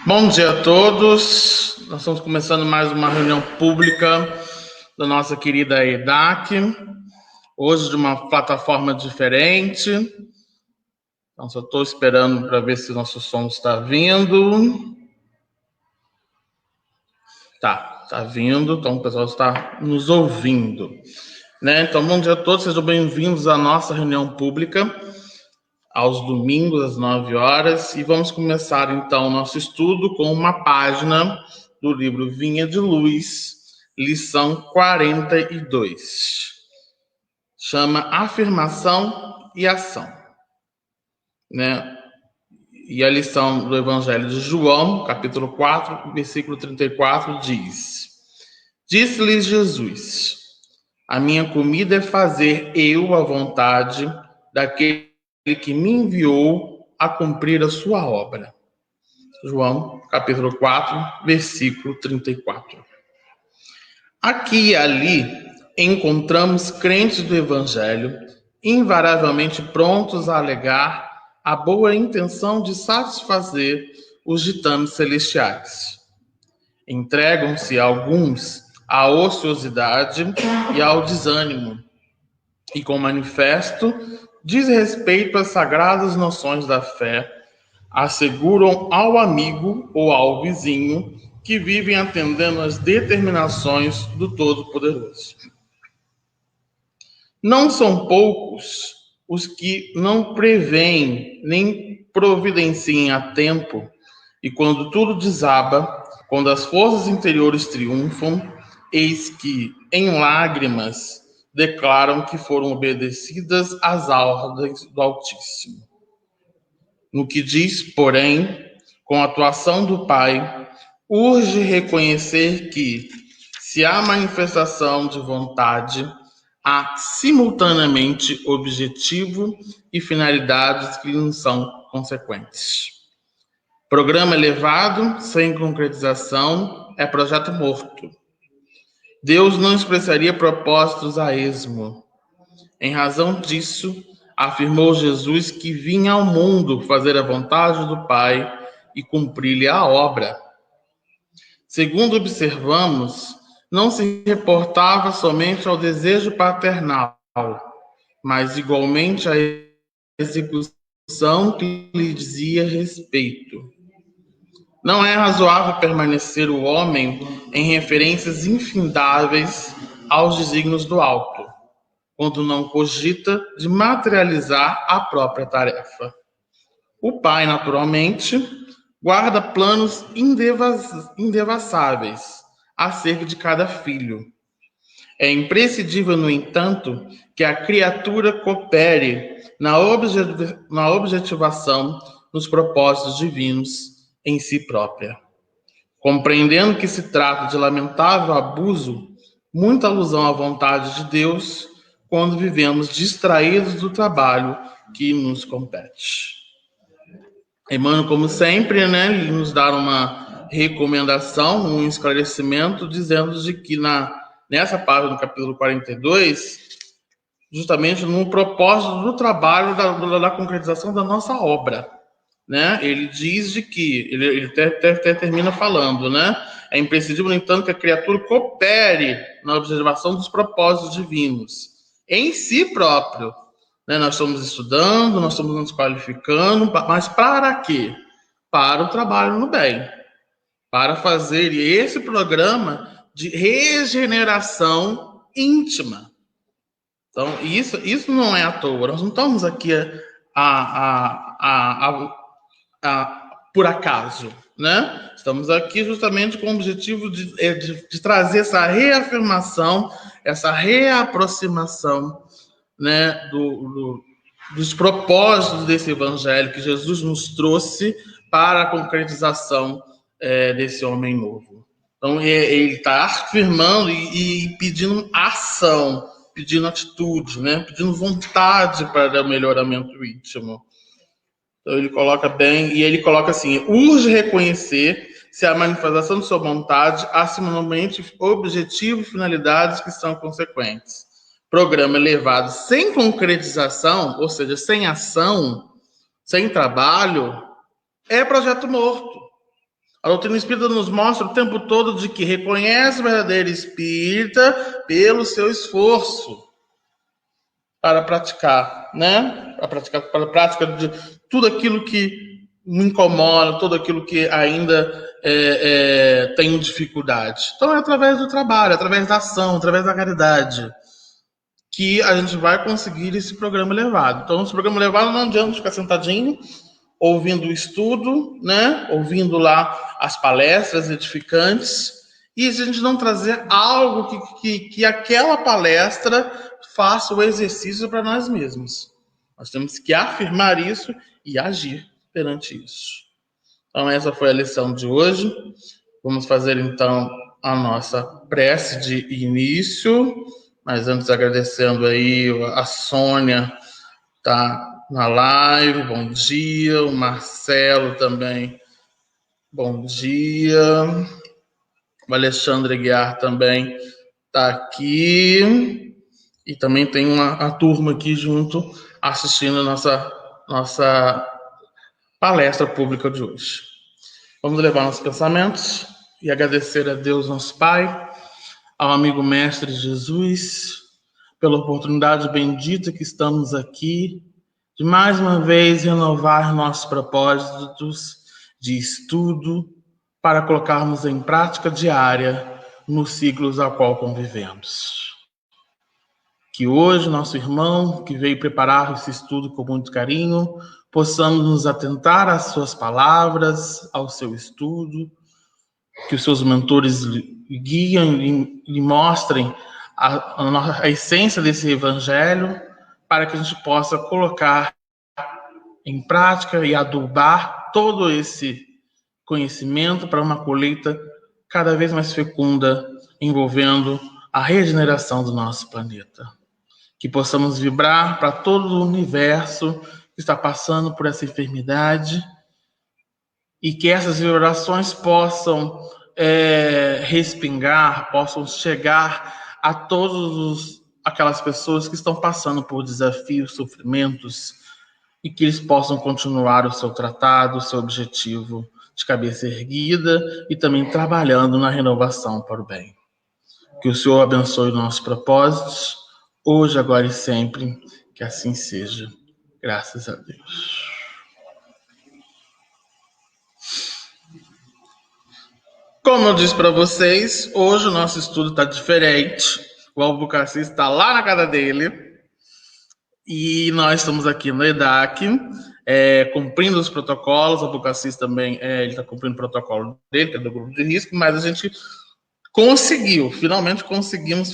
Bom dia a todos. Nós estamos começando mais uma reunião pública da nossa querida EDAC, hoje de uma plataforma diferente. Então, só estou esperando para ver se o nosso som está vindo. Tá vindo, então o pessoal está nos ouvindo. Então, bom dia a todos, sejam bem-vindos à nossa reunião pública, aos domingos, às 9 horas, e vamos começar, então, o nosso estudo com uma página do livro Vinha de Luz, lição 42. Chama Afirmação e Ação. E a lição do Evangelho de João, capítulo 4, versículo 34, diz: Disse-lhes Jesus: A minha comida é fazer eu a vontade daquele que me enviou a cumprir a sua obra. João, capítulo 4, versículo 34. Aqui e ali encontramos crentes do Evangelho invariavelmente prontos a alegar a boa intenção de satisfazer os ditames celestiais. Entregam-se alguns à ociosidade e ao desânimo, e com manifesto desrespeito às sagradas noções da fé, asseguram ao amigo ou ao vizinho que vivem atendendo às determinações do Todo-Poderoso. Não são poucos os que não preveem nem providenciem a tempo, e quando tudo desaba, quando as forças interiores triunfam, eis que, em lágrimas, declaram que foram obedecidas às ordens do Altíssimo. No que diz, porém, com a atuação do Pai, urge reconhecer que, se há manifestação de vontade, há simultaneamente objetivo e finalidades que não são consequentes. Programa elevado, sem concretização, é projeto morto. Deus não expressaria propósitos a esmo. Em razão disso, afirmou Jesus que vinha ao mundo fazer a vontade do Pai e cumprir-lhe a obra. Segundo observamos, não se reportava somente ao desejo paternal, mas igualmente à execução que lhe dizia respeito. Não é razoável permanecer o homem em referências infindáveis aos desígnios do alto, quando não cogita de materializar a própria tarefa. O pai, naturalmente, guarda planos indevassáveis acerca de cada filho. É imprescindível, no entanto, que a criatura coopere na objetivação dos propósitos divinos em si própria. Compreendendo que se trata de lamentável abuso, muita alusão à vontade de Deus, quando vivemos distraídos do trabalho que nos compete. Emmanuel, como sempre, ele nos dá uma recomendação, um esclarecimento, dizendo de que nessa página do capítulo 42, justamente no propósito do trabalho da concretização da nossa obra. Ele diz de que, ele até termina falando, é imprescindível, no entanto, que a criatura coopere na observação dos propósitos divinos, em si próprio. Nós estamos estudando, nós estamos nos qualificando, mas para quê? Para o trabalho no bem, para fazer esse programa de regeneração íntima. Então, isso não é à toa, nós não estamos aqui por acaso, Estamos aqui justamente com o objetivo de trazer essa reafirmação, essa reaproximação, dos propósitos desse evangelho que Jesus nos trouxe para a concretização desse homem novo. Então, ele está afirmando e pedindo ação, pedindo atitude, pedindo vontade para o melhoramento íntimo. Então, ele coloca bem, e ele coloca assim: urge reconhecer se a manifestação de sua vontade há simultaneamente objetivo e finalidades que são consequentes. Programa elevado sem concretização, ou seja, sem ação, sem trabalho, é projeto morto. A doutrina espírita nos mostra o tempo todo de que reconhece o verdadeiro espírita pelo seu esforço para praticar, né? Para a prática de tudo aquilo que me incomoda, tudo aquilo que ainda tenho dificuldade. Então é através do trabalho, através da ação, através da caridade, que a gente vai conseguir esse programa elevado. Então, esse programa elevado não adianta ficar sentadinho, ouvindo o estudo, né? Ouvindo lá as palestras edificantes, e se a gente não trazer algo que aquela palestra faça o exercício para nós mesmos. Nós temos que afirmar isso e agir perante isso. Então, essa foi a lição de hoje. Vamos fazer, então, a nossa prece de início, mas antes agradecendo aí a Sônia, tá na live, bom dia, o Marcelo também, bom dia, o Alexandre Guiar também tá aqui, e também tem a turma aqui junto assistindo a nossa palestra pública de hoje. Vamos levar nossos pensamentos e agradecer a Deus, nosso Pai, ao amigo Mestre Jesus, pela oportunidade bendita que estamos aqui, de mais uma vez renovar nossos propósitos de estudo para colocarmos em prática diária nos ciclos a qual convivemos. Que hoje, nosso irmão, que veio preparar esse estudo com muito carinho, possamos nos atentar às suas palavras, ao seu estudo, que os seus mentores lhe guiem, lhe mostrem a essência desse evangelho, para que a gente possa colocar em prática e adubar todo esse conhecimento para uma colheita cada vez mais fecunda, envolvendo a regeneração do nosso planeta. Que possamos vibrar para todo o universo que está passando por essa enfermidade e que essas vibrações possam respingar, possam chegar a todas aquelas pessoas que estão passando por desafios, sofrimentos, e que eles possam continuar o seu tratado, o seu objetivo de cabeça erguida e também trabalhando na renovação para o bem. Que o Senhor abençoe nossos propósitos, hoje, agora e sempre, que assim seja. Graças a Deus. Como eu disse para vocês, hoje o nosso estudo está diferente. O Albucaci está lá na casa dele. E nós estamos aqui no EDAC, cumprindo os protocolos. O Albucaci também ele está cumprindo o protocolo dele, que é do grupo de risco, mas a gente finalmente conseguimos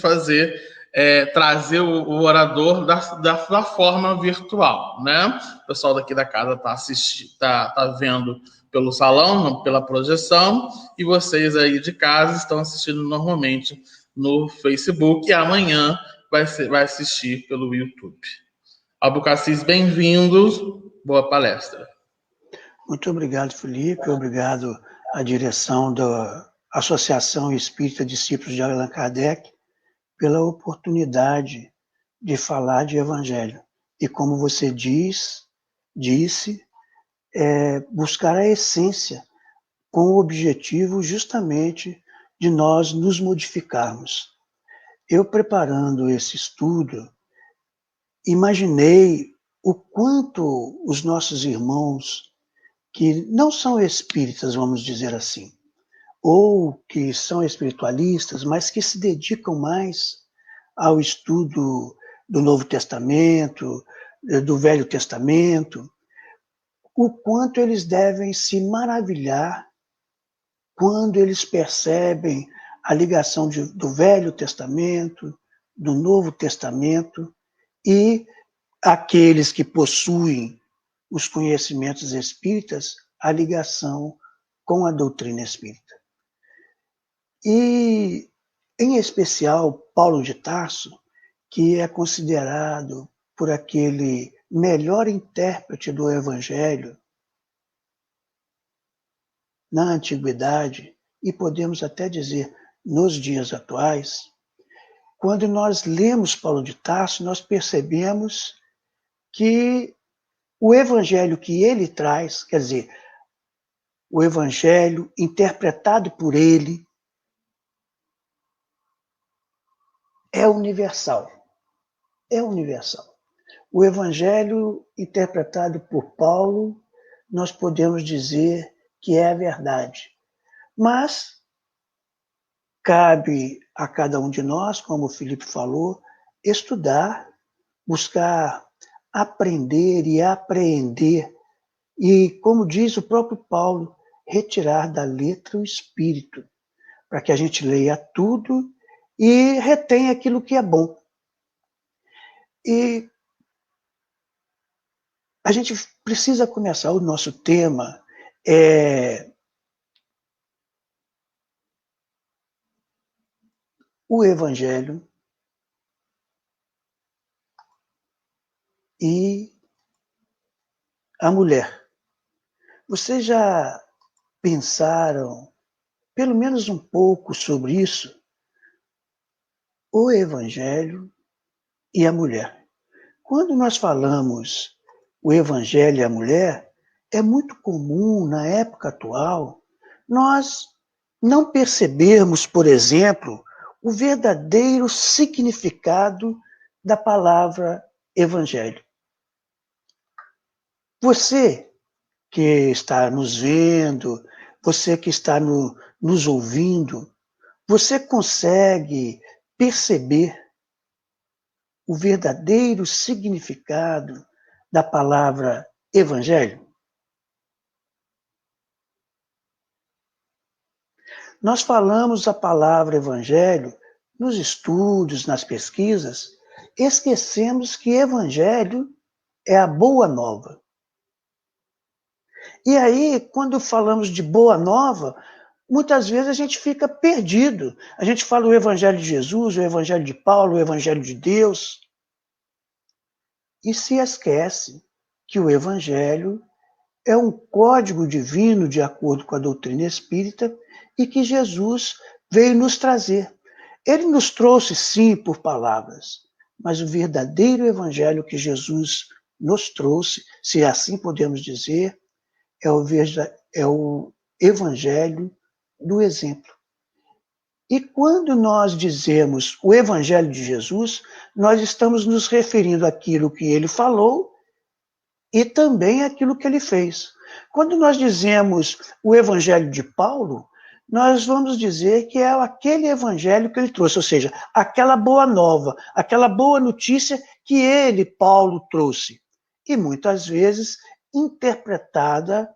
trazer o orador da forma virtual, né? O pessoal daqui da casa tá vendo pelo salão, pela projeção, e vocês aí de casa estão assistindo normalmente no Facebook, e amanhã vai assistir pelo YouTube. Albucacis, bem-vindos, boa palestra. Muito obrigado, Felipe, obrigado à direção da Associação Espírita Discípulos de Allan Kardec pela oportunidade de falar de Evangelho. E como você disse, buscar a essência com o objetivo justamente de nós nos modificarmos. Eu, preparando esse estudo, imaginei o quanto os nossos irmãos que não são espíritas, vamos dizer assim, ou que são espiritualistas, mas que se dedicam mais ao estudo do Novo Testamento, do Velho Testamento, o quanto eles devem se maravilhar quando eles percebem a ligação do Velho Testamento, do Novo Testamento, e aqueles que possuem os conhecimentos espíritas, a ligação com a doutrina espírita. E, em especial, Paulo de Tarso, que é considerado por aquele melhor intérprete do Evangelho na antiguidade, e podemos até dizer nos dias atuais, quando nós lemos Paulo de Tarso, nós percebemos que o Evangelho que ele traz, quer dizer, o Evangelho interpretado por ele é universal. É universal. O Evangelho interpretado por Paulo, nós podemos dizer que é a verdade. Mas cabe a cada um de nós, como o Felipe falou, estudar, buscar aprender e apreender. E, como diz o próprio Paulo, retirar da letra o espírito, para que a gente leia tudo e retenha aquilo que é bom. E a gente precisa começar, o nosso tema é o Evangelho e a mulher. Vocês já pensaram, pelo menos um pouco, sobre isso? O Evangelho e a mulher. Quando nós falamos o Evangelho e a mulher, é muito comum, na época atual, nós não percebermos, por exemplo, o verdadeiro significado da palavra Evangelho. Você que está nos vendo, você que está nos ouvindo, você consegue perceber o verdadeiro significado da palavra Evangelho? Nós falamos a palavra Evangelho nos estudos, nas pesquisas, esquecemos que Evangelho é a boa nova. E aí, quando falamos de boa nova, muitas vezes a gente fica perdido. A gente fala o Evangelho de Jesus, o Evangelho de Paulo, o Evangelho de Deus, e se esquece que o Evangelho é um código divino de acordo com a doutrina espírita e que Jesus veio nos trazer. Ele nos trouxe, sim, por palavras, mas o verdadeiro Evangelho que Jesus nos trouxe, se assim podemos dizer, é o Evangelho do exemplo. E quando nós dizemos o Evangelho de Jesus, nós estamos nos referindo àquilo que ele falou e também àquilo que ele fez. Quando nós dizemos o Evangelho de Paulo, nós vamos dizer que é aquele Evangelho que ele trouxe, ou seja, aquela boa nova, aquela boa notícia que ele, Paulo, trouxe. E muitas vezes interpretada,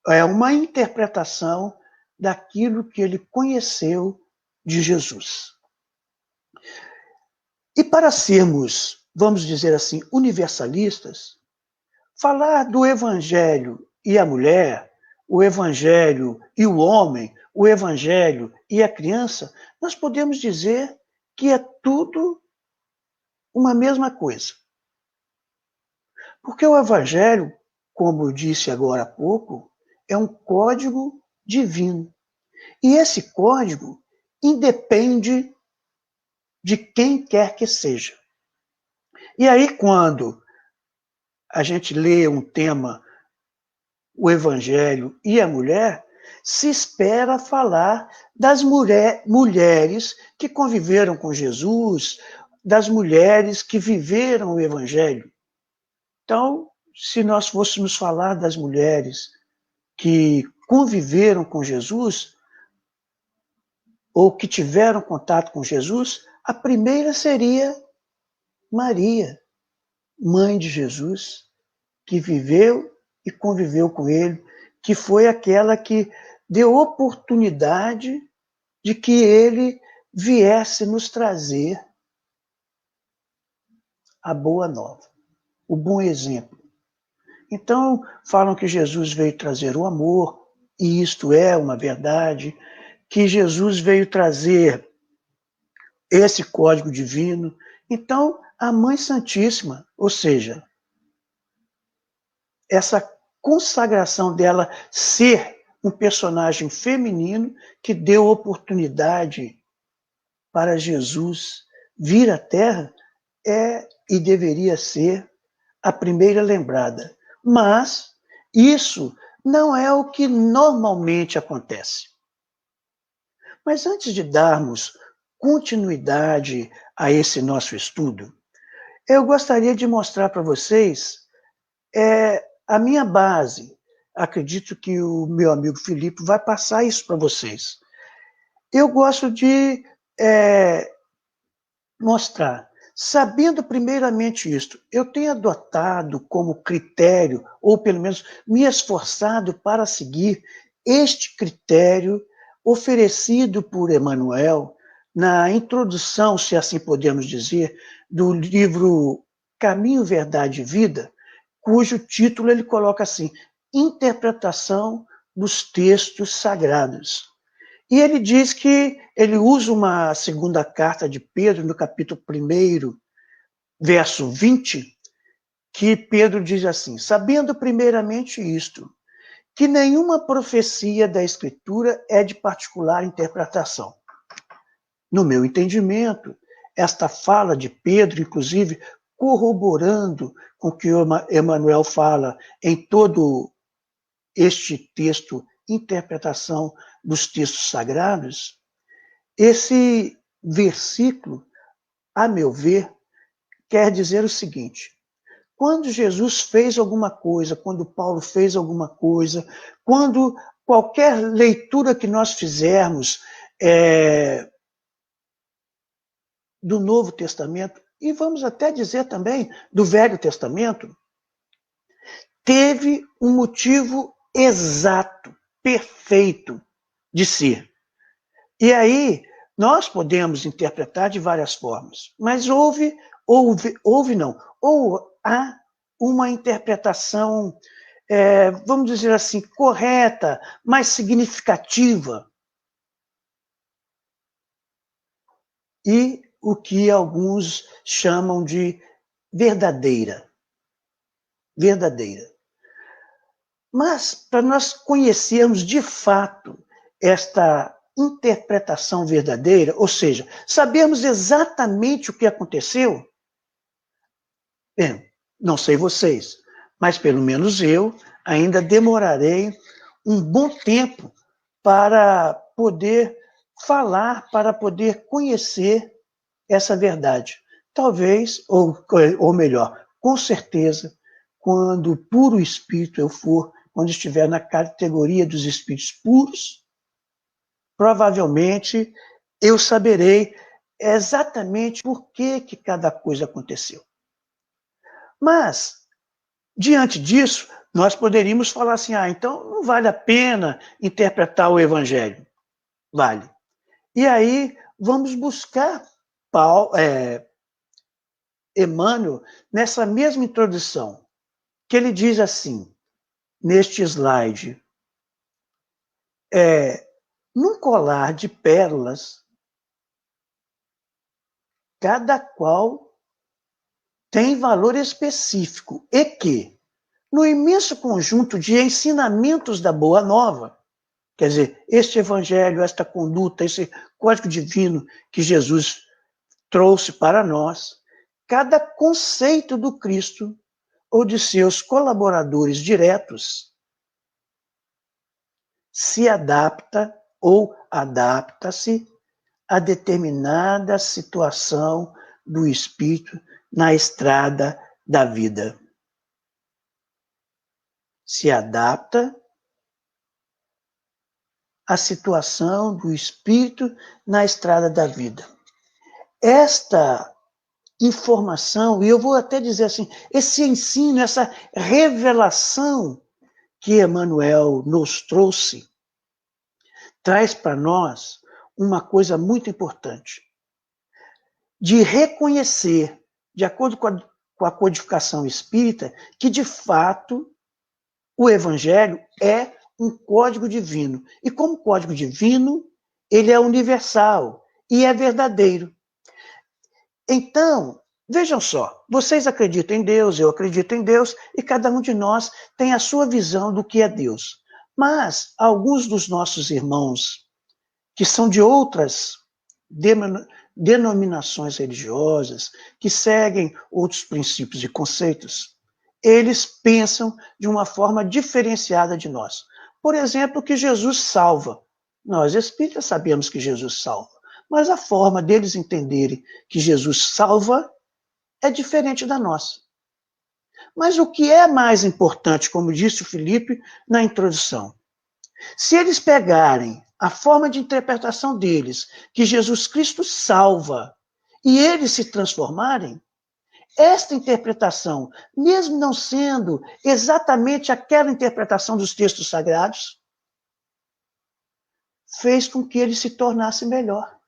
é uma interpretação daquilo que ele conheceu de Jesus. E para sermos, vamos dizer assim, universalistas, falar do Evangelho e a mulher, o Evangelho e o homem, o Evangelho e a criança, nós podemos dizer que é tudo uma mesma coisa. Porque o Evangelho, como eu disse agora há pouco, é um código divino. E esse código independe de quem quer que seja. E aí, quando a gente lê um tema, o Evangelho e a mulher, se espera falar das mulheres que conviveram com Jesus, das mulheres que viveram o Evangelho. Então, se nós fôssemos falar das mulheres que conviveram com Jesus, ou que tiveram contato com Jesus, a primeira seria Maria, mãe de Jesus, que viveu e conviveu com ele, que foi aquela que deu oportunidade de que ele viesse nos trazer a boa nova, o bom exemplo. Então, falam que Jesus veio trazer o amor, e isto é uma verdade, que Jesus veio trazer esse código divino. Então, a Mãe Santíssima, ou seja, essa consagração dela ser um personagem feminino que deu oportunidade para Jesus vir à Terra, é e deveria ser a primeira lembrada. Mas isso não é o que normalmente acontece. Mas antes de darmos continuidade a esse nosso estudo, eu gostaria de mostrar para vocês a minha base. Acredito que o meu amigo Filipe vai passar isso para vocês. Eu gosto de mostrar, sabendo primeiramente isto, eu tenho adotado como critério, ou pelo menos me esforçado para seguir este critério oferecido por Emmanuel na introdução, se assim podemos dizer, do livro Caminho, Verdade e Vida, cujo título ele coloca assim: Interpretação dos Textos Sagrados. E ele diz que ele usa uma segunda carta de Pedro, no capítulo 1, verso 20, que Pedro diz assim: sabendo primeiramente isto, que nenhuma profecia da Escritura é de particular interpretação. No meu entendimento, esta fala de Pedro, inclusive, corroborando com o que Emmanuel fala em todo este texto, interpretação dos textos sagrados, esse versículo, a meu ver, quer dizer o seguinte: quando Jesus fez alguma coisa, quando Paulo fez alguma coisa, quando qualquer leitura que nós fizermos do Novo Testamento, e vamos até dizer também do Velho Testamento, teve um motivo exato, perfeito de ser. E aí, nós podemos interpretar de várias formas, mas houve não, ou há uma interpretação, vamos dizer assim, correta, mais significativa. E o que alguns chamam de verdadeira. Verdadeira. Mas, para nós conhecermos de fato esta interpretação verdadeira, ou seja, sabemos exatamente o que aconteceu, não sei vocês, mas pelo menos eu ainda demorarei um bom tempo para poder falar, para poder conhecer essa verdade. Talvez, ou melhor, com certeza, quando puro espírito eu for, quando estiver na categoria dos espíritos puros, provavelmente eu saberei exatamente por que cada coisa aconteceu. Mas, diante disso, nós poderíamos falar assim: então não vale a pena interpretar o Evangelho. Vale. E aí vamos buscar Emmanuel nessa mesma introdução, que ele diz assim, neste slide: num colar de pérolas, cada qual tem valor específico e que, no imenso conjunto de ensinamentos da Boa Nova, quer dizer, este evangelho, esta conduta, esse código divino que Jesus trouxe para nós, cada conceito do Cristo ou de seus colaboradores diretos se adapta ou adapta-se a determinada situação do espírito na estrada da vida. Se adapta à situação do espírito na estrada da vida. Esta informação, e eu vou até dizer assim, esse ensino, essa revelação que Emmanuel nos trouxe, traz para nós uma coisa muito importante, de reconhecer, de acordo com a codificação espírita, que de fato o Evangelho é um código divino. E como código divino, ele é universal e é verdadeiro. Então, vejam só, vocês acreditam em Deus, eu acredito em Deus, e cada um de nós tem a sua visão do que é Deus. Mas alguns dos nossos irmãos, que são de outras denominações religiosas, que seguem outros princípios e conceitos, eles pensam de uma forma diferenciada de nós. Por exemplo, que Jesus salva. Nós espíritas sabemos que Jesus salva, mas a forma deles entenderem que Jesus salva é diferente da nossa. Mas o que é mais importante, como disse o Felipe na introdução, se eles pegarem a forma de interpretação deles, que Jesus Cristo salva, e eles se transformarem, esta interpretação, mesmo não sendo exatamente aquela interpretação dos textos sagrados, fez com que ele se tornasse melhor.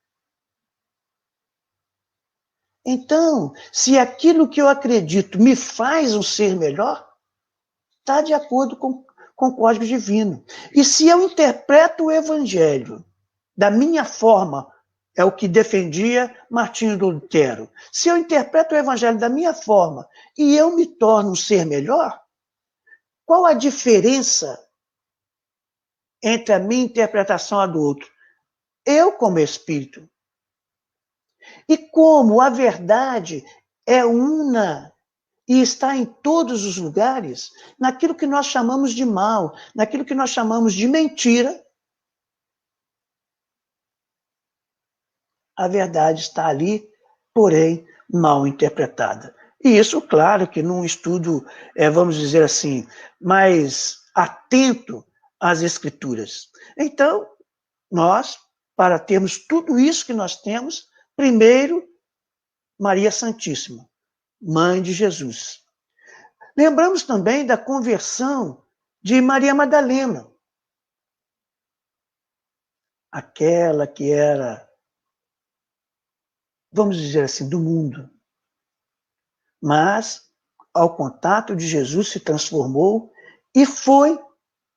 Então, se aquilo que eu acredito me faz um ser melhor, está de acordo com o código divino. E se eu interpreto o evangelho da minha forma, é o que defendia Martinho Lutero, se eu interpreto o evangelho da minha forma e eu me torno um ser melhor, qual a diferença entre a minha interpretação e a do outro? Eu como espírito. E como a verdade é una e está em todos os lugares, naquilo que nós chamamos de mal, naquilo que nós chamamos de mentira, a verdade está ali, porém mal interpretada. E isso, claro, que num estudo, vamos dizer assim, mais atento às escrituras. Então, nós, para termos tudo isso que nós temos, primeiro, Maria Santíssima, Mãe de Jesus. Lembramos também da conversão de Maria Madalena, aquela que era, vamos dizer assim, do mundo. Mas, ao contato de Jesus, se transformou e foi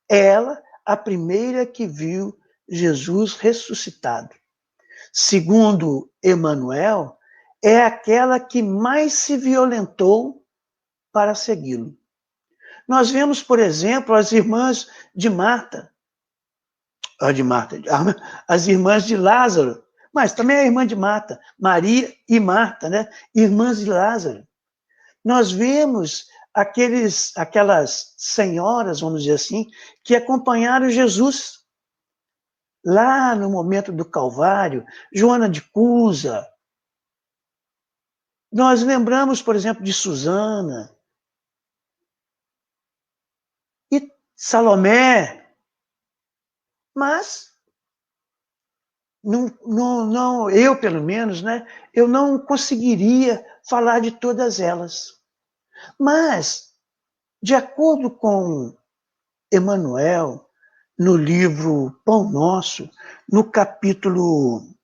ela a primeira que viu Jesus ressuscitado. Segundo Emmanuel, é aquela que mais se violentou para segui-lo. Nós vemos, por exemplo, as irmãs de Marta, as irmãs de Lázaro, mas também a irmã de Marta, Maria e Marta, né? Irmãs de Lázaro. Nós vemos aquelas senhoras, vamos dizer assim, que acompanharam Jesus lá no momento do Calvário, Joana de Cusa. Nós lembramos, por exemplo, de Susana e Salomé, mas não, eu, pelo menos, né, eu não conseguiria falar de todas elas. Mas, de acordo com Emmanuel, no livro Pão Nosso, no capítulo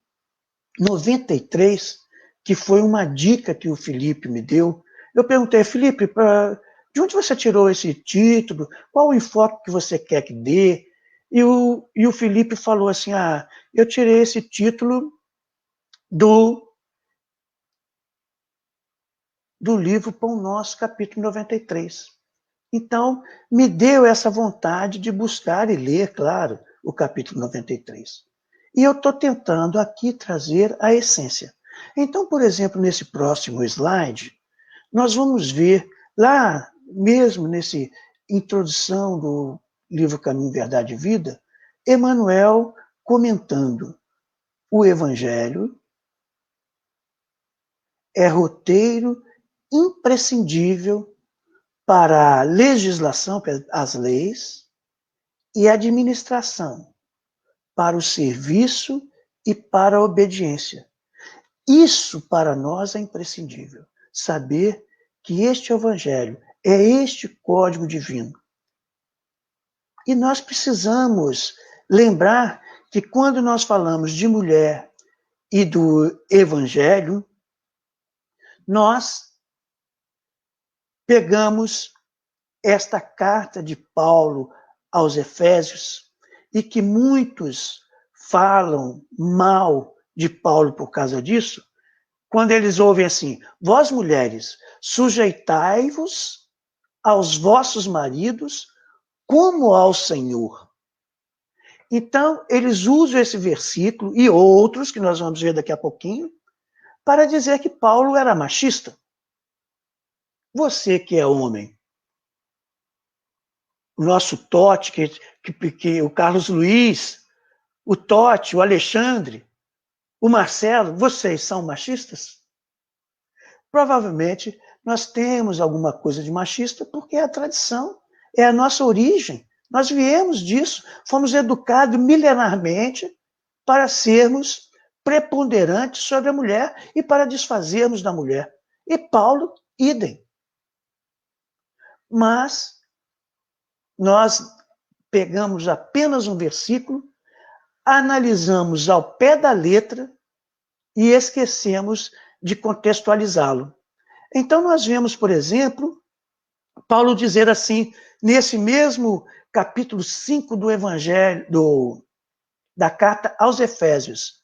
93, que foi uma dica que o Felipe me deu, eu perguntei, Felipe, de onde você tirou esse título? Qual o enfoque que você quer que dê? E o Felipe falou assim, eu tirei esse título do livro Pão Nosso, capítulo 93. Então, me deu essa vontade de buscar e ler, claro, o capítulo 93. E eu estou tentando aqui trazer a essência. Então, por exemplo, nesse próximo slide, nós vamos ver, lá mesmo nessa introdução do livro Caminho, Verdade e Vida, Emmanuel comentando o Evangelho é roteiro imprescindível para a legislação, as leis, e a administração, para o serviço e para a obediência. Isso para nós é imprescindível, saber que este Evangelho é este código divino. E nós precisamos lembrar que quando nós falamos de mulher e do Evangelho, nós pegamos esta carta de Paulo aos Efésios, e que muitos falam mal de Paulo por causa disso, quando eles ouvem assim, vós mulheres, sujeitai-vos aos vossos maridos como ao Senhor. Então, eles usam esse versículo e outros, que nós vamos ver daqui a pouquinho, para dizer que Paulo era machista. Você que é homem, o nosso Totti, que o Carlos Luiz, o Totti, o Alexandre, o Marcelo, vocês são machistas? Provavelmente nós temos alguma coisa de machista porque é a tradição, é a nossa origem. Nós viemos disso, fomos educados milenarmente para sermos preponderantes sobre a mulher e para desfazermos da mulher. E Paulo, idem. Mas nós pegamos apenas um versículo, analisamos ao pé da letra e esquecemos de contextualizá-lo. Então nós vemos, por exemplo, Paulo dizer assim, nesse mesmo capítulo 5 do Evangelho, da carta aos Efésios,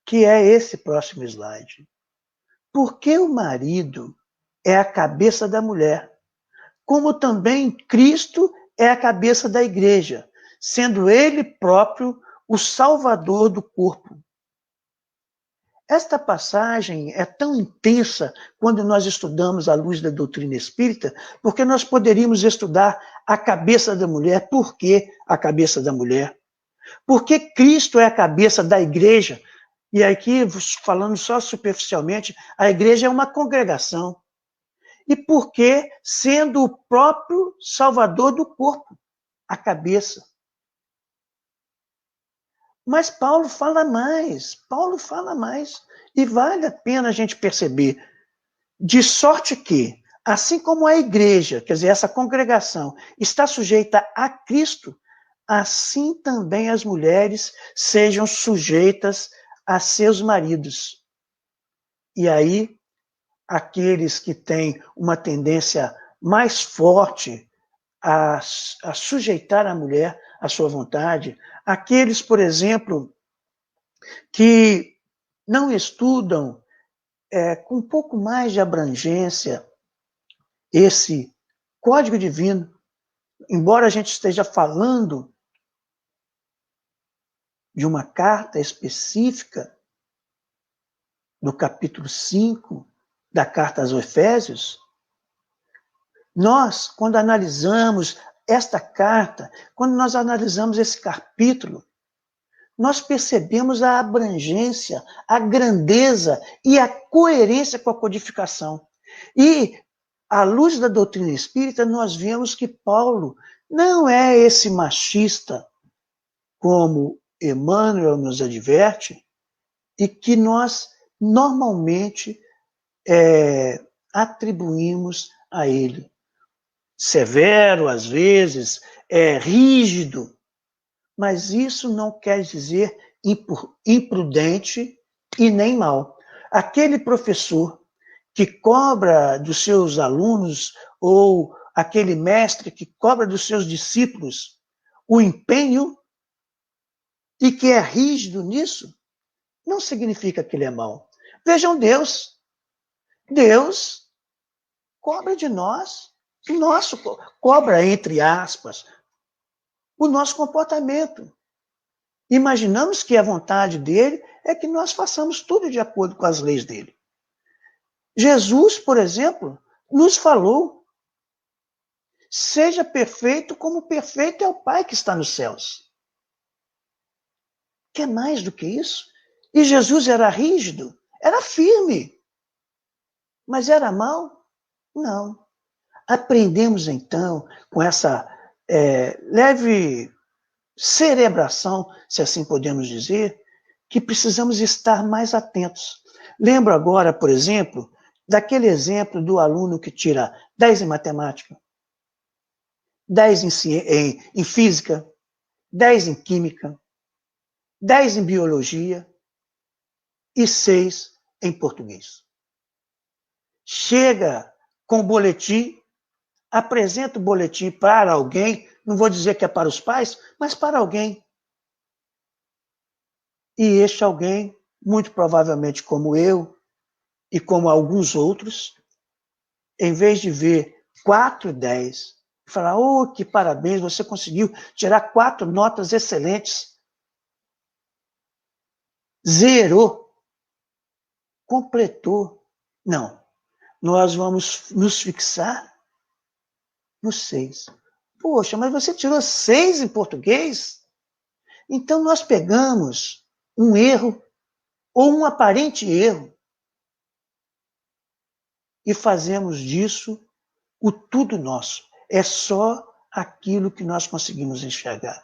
que é esse próximo slide. Porque o marido é a cabeça da mulher, como também Cristo é a cabeça da igreja, sendo ele próprio o salvador do corpo. Esta passagem é tão intensa quando nós estudamos à luz da doutrina espírita, porque nós poderíamos estudar a cabeça da mulher. Por que a cabeça da mulher? Porque Cristo é a cabeça da igreja. E aqui, falando só superficialmente, a igreja é uma congregação. E porque, sendo o próprio salvador do corpo, a cabeça. Mas Paulo fala mais, e vale a pena a gente perceber, de sorte que, assim como a igreja, quer dizer, essa congregação, está sujeita a Cristo, assim também as mulheres sejam sujeitas a seus maridos. E aí, aqueles que têm uma tendência mais forte a sujeitar a mulher à sua vontade, aqueles, por exemplo, que não estudam com um pouco mais de abrangência esse código divino, embora a gente esteja falando de uma carta específica no capítulo 5 da carta aos Efésios, nós, quando analisamos esta carta, quando nós analisamos esse capítulo, nós percebemos a abrangência, a grandeza e a coerência com a codificação. E, à luz da doutrina espírita, nós vemos que Paulo não é esse machista, como Emmanuel nos adverte, e que nós normalmente atribuímos a ele. Severo, às vezes, rígido, mas isso não quer dizer imprudente e nem mal. Aquele professor que cobra dos seus alunos, ou aquele mestre que cobra dos seus discípulos o empenho e que é rígido nisso, não significa que ele é mau. Vejam Deus. Deus cobra de nós, cobra, entre aspas, o nosso comportamento. Imaginamos que a vontade dele é que nós façamos tudo de acordo com as leis dele. Jesus, por exemplo, nos falou: seja perfeito como perfeito é o Pai que está nos céus. Quer mais do que isso? E Jesus era rígido, era firme. Mas era mau? Não. Aprendemos então, com essa leve cerebração, se assim podemos dizer, que precisamos estar mais atentos. Lembro agora, por exemplo, daquele exemplo do aluno que tira 10 em matemática, 10 em física, 10 em química, 10 em biologia e 6 em português. Chega com o boletim, apresenta o boletim para alguém, não vou dizer que é para os pais, mas para alguém. E este alguém, muito provavelmente como eu e como alguns outros, em vez de ver 4 10, falar: oh, que parabéns, você conseguiu tirar 4 notas excelentes. Zerou. Completou. Não. Nós vamos nos fixar no 6. Poxa, mas você tirou 6 em português? Então nós pegamos um erro ou um aparente erro e fazemos disso o tudo nosso. É só aquilo que nós conseguimos enxergar.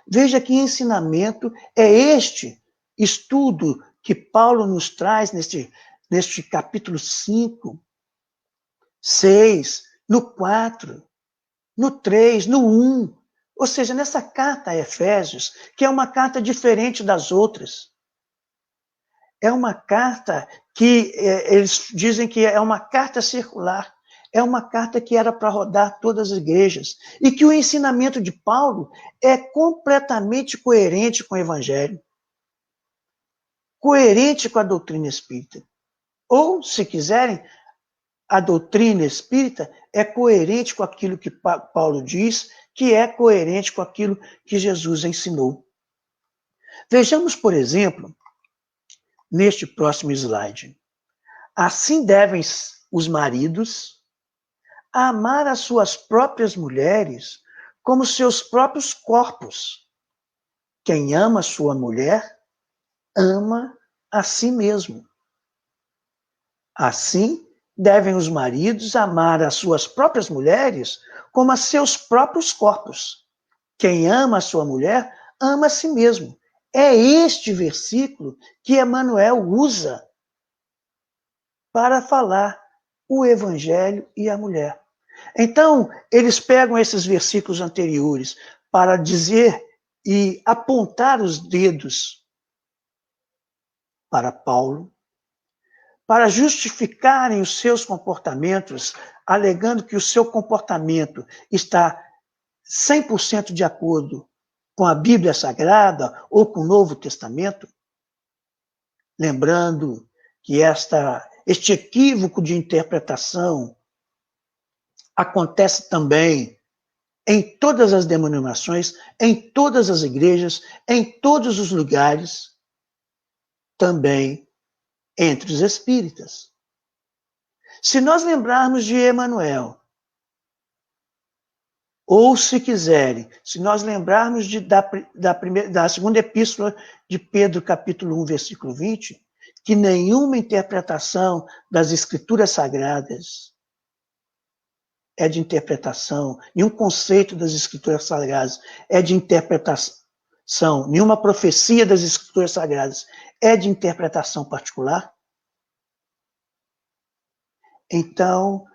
Veja que ensinamento é este estudo que Paulo nos traz neste capítulo 5, 6, no 4, no 3, no 1. Ou seja, nessa carta a Efésios, que é uma carta diferente das outras. É uma carta que eles dizem que é uma carta circular. É uma carta que era para rodar todas as igrejas. E que o ensinamento de Paulo é completamente coerente com o Evangelho. Coerente com a doutrina espírita. Ou, se quiserem, a doutrina espírita é coerente com aquilo que Paulo diz, que é coerente com aquilo que Jesus ensinou. Vejamos, por exemplo, neste próximo slide. Assim devem os maridos amar as suas próprias mulheres como seus próprios corpos. Quem ama sua mulher, ama a si mesmo. Assim, devem os maridos amar as suas próprias mulheres como a seus próprios corpos. Quem ama a sua mulher, ama a si mesmo. É este versículo que Emmanuel usa para falar o evangelho e a mulher. Então, eles pegam esses versículos anteriores para dizer e apontar os dedos para Paulo, para justificarem os seus comportamentos, alegando que o seu comportamento está 100% de acordo com a Bíblia Sagrada ou com o Novo Testamento, lembrando que este equívoco de interpretação acontece também em todas as denominações, em todas as igrejas, em todos os lugares, também entre os espíritas. Se nós lembrarmos de Emmanuel, ou se quiserem, se nós lembrarmos da segunda epístola de Pedro, capítulo 1, versículo 20, que nenhuma interpretação das escrituras sagradas é de interpretação, nenhum conceito das escrituras sagradas é de interpretação, nenhuma profecia das escrituras sagradas é de interpretação particular. Então,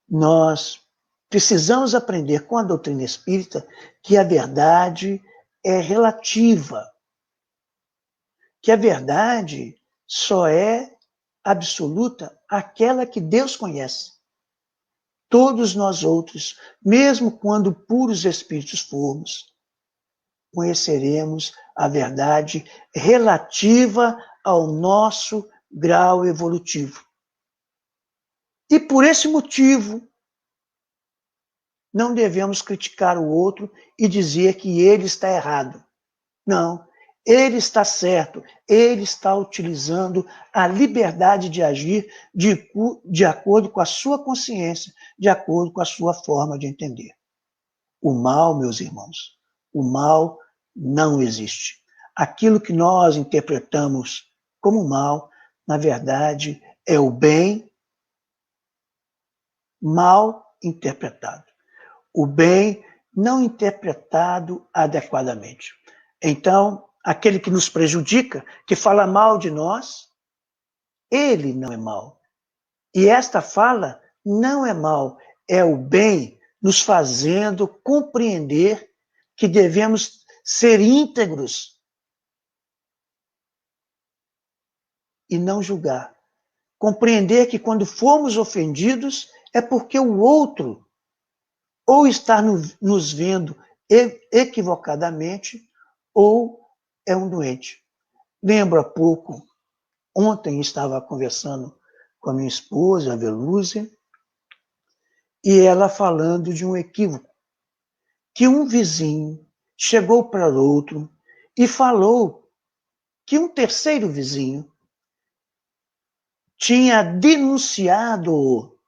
nós precisamos aprender com a doutrina espírita que a verdade é relativa, que a verdade só é absoluta aquela que Deus conhece. Todos nós outros, mesmo quando puros espíritos formos, conheceremos a verdade relativa ao nosso grau evolutivo. E por esse motivo, não devemos criticar o outro e dizer que ele está errado. Não, ele está certo, ele está utilizando a liberdade de agir de acordo com a sua consciência, de acordo com a sua forma de entender. O mal, meus irmãos, o mal não existe. Aquilo que nós interpretamos como mal, na verdade, é o bem mal interpretado. O bem não interpretado adequadamente. Então, aquele que nos prejudica, que fala mal de nós, ele não é mal. E esta fala não é mal, é o bem nos fazendo compreender que devemos ser íntegros e não julgar. Compreender que quando formos ofendidos é porque o outro ou está nos vendo equivocadamente ou é um doente. Lembro há pouco, ontem estava conversando com a minha esposa, a Velúzia, e ela falando de um equívoco, que um vizinho chegou para outro e falou que um terceiro vizinho tinha denunciado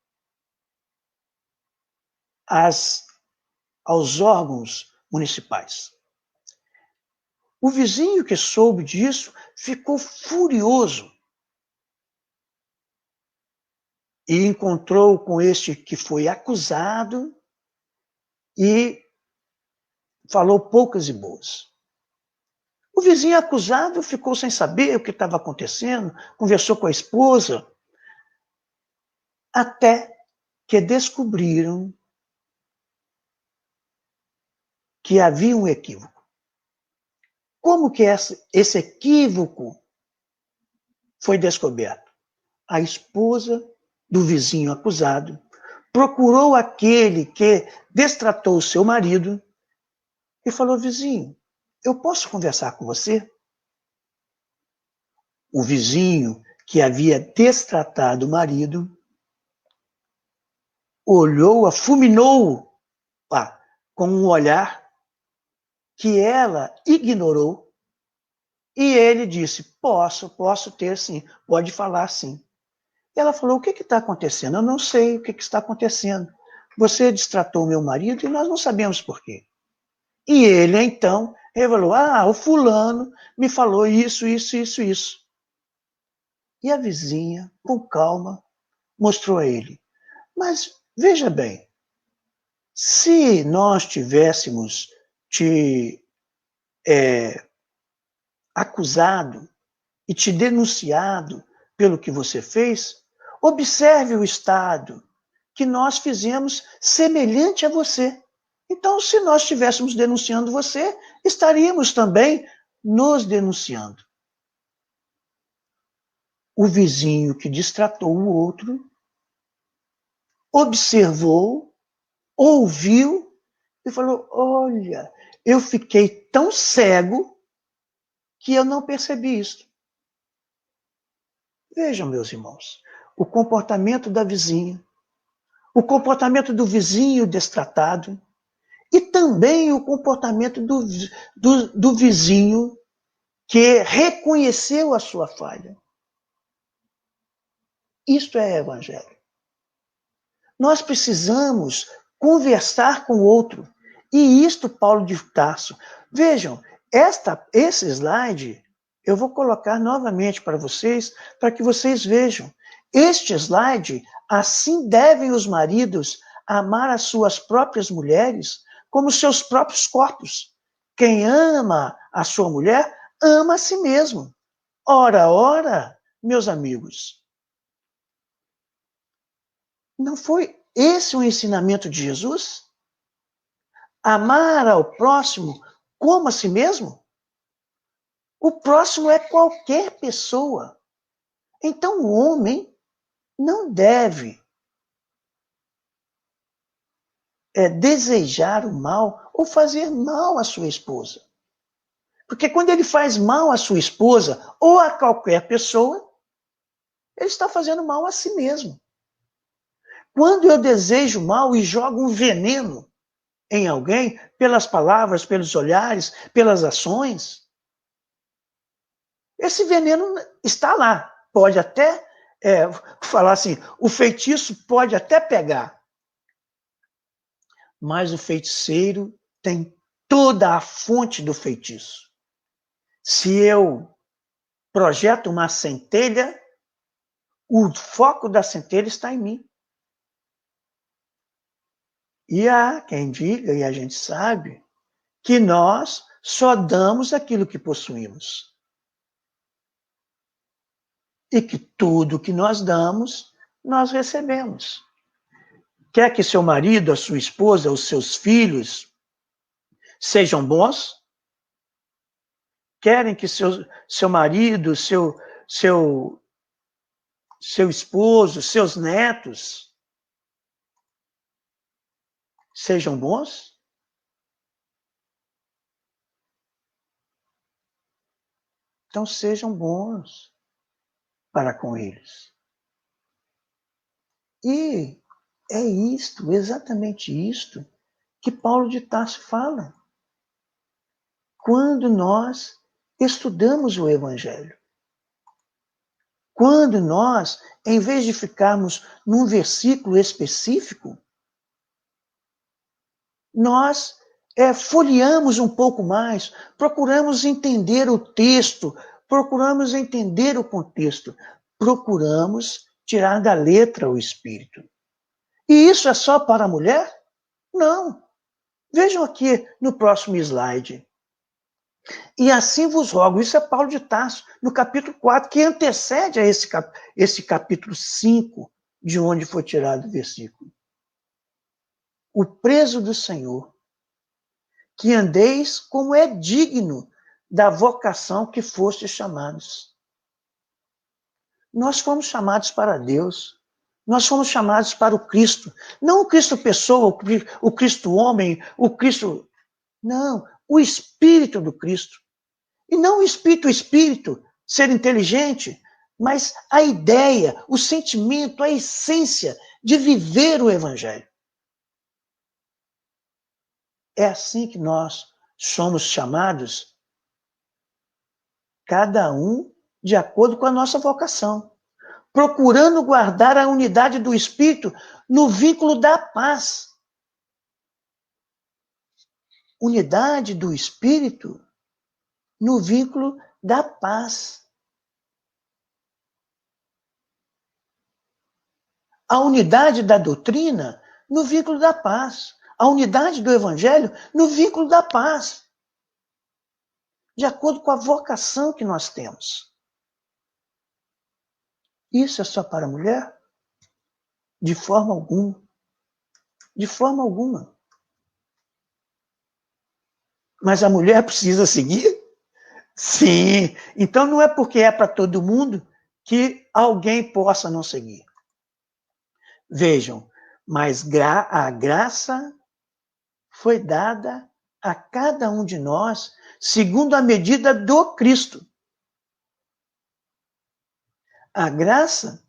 as aos órgãos municipais. O vizinho que soube disso ficou furioso e encontrou com este que foi acusado e falou poucas e boas. O vizinho acusado ficou sem saber o que estava acontecendo, conversou com a esposa, até que descobriram que havia um equívoco. Como que esse equívoco foi descoberto? A esposa do vizinho acusado procurou aquele que destratou o seu marido e falou: vizinho, eu posso conversar com você? O vizinho que havia destratado o marido olhou-a, fulminou-a com um olhar que ela ignorou, e ele disse: posso ter sim, pode falar sim. E ela falou: o que está acontecendo? Eu não sei o que está acontecendo. Você destratou meu marido e nós não sabemos por quê. E ele, então, revelou: o fulano me falou isso, isso, isso, isso. E a vizinha, com calma, mostrou a ele: mas veja bem, se nós tivéssemos te acusado e te denunciado pelo que você fez, observe o estado que nós fizemos semelhante a você. Então, se nós estivéssemos denunciando você, estaríamos também nos denunciando. O vizinho que destratou o outro observou, ouviu e falou: olha, eu fiquei tão cego que eu não percebi isso. Vejam, meus irmãos, o comportamento da vizinha, o comportamento do vizinho destratado e também o comportamento do vizinho que reconheceu a sua falha. Isto é evangelho. Nós precisamos conversar com o outro. E isto, Paulo de Tarso. Vejam, esse slide eu vou colocar novamente para vocês, para que vocês vejam. Este slide, assim devem os maridos amar as suas próprias mulheres como seus próprios corpos. Quem ama a sua mulher, ama a si mesmo. Ora, meus amigos, não foi esse o ensinamento de Jesus? Amar ao próximo como a si mesmo? O próximo é qualquer pessoa. Então o homem não deve desejar o mal ou fazer mal à sua esposa. Porque quando ele faz mal à sua esposa ou a qualquer pessoa, ele está fazendo mal a si mesmo. Quando eu desejo mal e jogo um veneno em alguém, pelas palavras, pelos olhares, pelas ações, esse veneno está lá. Pode até falar assim, o feitiço pode até pegar, mas o feiticeiro tem toda a fonte do feitiço. Se eu projeto uma centelha, o foco da centelha está em mim. E há quem diga, e a gente sabe, que nós só damos aquilo que possuímos. E que tudo que nós damos, nós recebemos. Quer que seu marido, a sua esposa, os seus filhos sejam bons? Querem que seu marido, seu esposo, seus netos sejam bons? Então sejam bons para com eles. E é isto, exatamente isto, que Paulo de Tarso fala. Quando nós estudamos o Evangelho. Quando nós, em vez de ficarmos num versículo específico, nós folheamos um pouco mais, procuramos entender o texto, procuramos entender o contexto, procuramos tirar da letra o espírito. E isso é só para a mulher? Não. Vejam aqui no próximo slide. E assim vos rogo, isso é Paulo de Tarso, no capítulo 4, que antecede a esse capítulo 5, de onde foi tirado o versículo. O preso do Senhor, que andeis como é digno da vocação que fostes chamados. Nós fomos chamados para Deus. Nós fomos chamados para o Cristo. Não o Cristo pessoa, o Cristo homem, o Cristo... Não, o Espírito do Cristo. E não o espírito, ser inteligente, mas a ideia, o sentimento, a essência de viver o Evangelho. É assim que nós somos chamados, cada um de acordo com a nossa vocação, procurando guardar a unidade do Espírito no vínculo da paz. Unidade do Espírito no vínculo da paz. A unidade da doutrina no vínculo da paz. A unidade do Evangelho no vínculo da paz. De acordo com a vocação que nós temos. Isso é só para a mulher? De forma alguma. De forma alguma. Mas a mulher precisa seguir? Sim. Então não é porque é para todo mundo que alguém possa não seguir. Vejam, mas a graça foi dada a cada um de nós segundo a medida do Cristo. A graça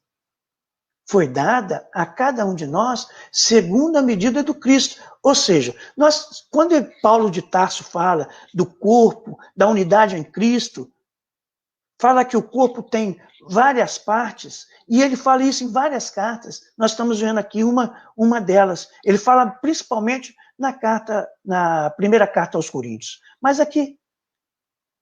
foi dada a cada um de nós segundo a medida do Cristo. Ou seja, quando Paulo de Tarso fala do corpo, da unidade em Cristo, fala que o corpo tem várias partes, e ele fala isso em várias cartas. Nós estamos vendo aqui uma delas. Ele fala principalmente na primeira carta aos Coríntios. Mas aqui,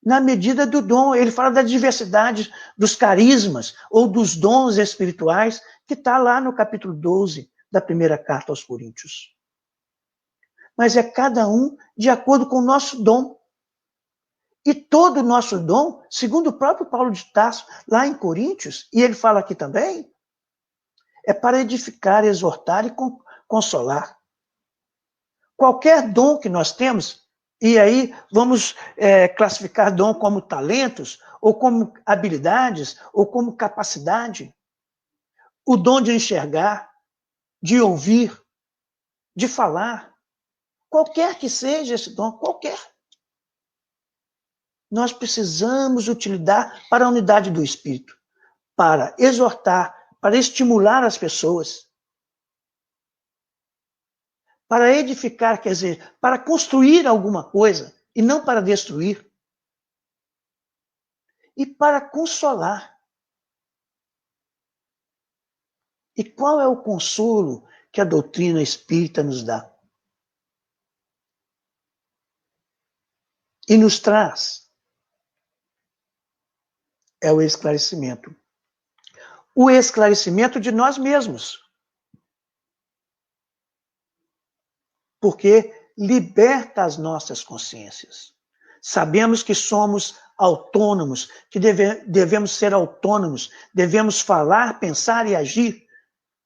na medida do dom, ele fala da diversidade dos carismas ou dos dons espirituais, que está lá no capítulo 12 da primeira carta aos Coríntios. Mas é cada um de acordo com o nosso dom. E todo o nosso dom, segundo o próprio Paulo de Tarso, lá em Coríntios, e ele fala aqui também, é para edificar, exortar e consolar. Qualquer dom que nós temos, e aí vamos classificar dom como talentos, ou como habilidades, ou como capacidade. O dom de enxergar, de ouvir, de falar. Qualquer que seja esse dom, qualquer. Nós precisamos utilizar para a unidade do Espírito, para exortar, para estimular as pessoas, para edificar, quer dizer, para construir alguma coisa e não para destruir, e para consolar. E qual é o consolo que a doutrina espírita nos dá? E nos traz? É o esclarecimento. O esclarecimento de nós mesmos. Porque liberta as nossas consciências. Sabemos que somos autônomos, que devemos ser autônomos, devemos falar, pensar e agir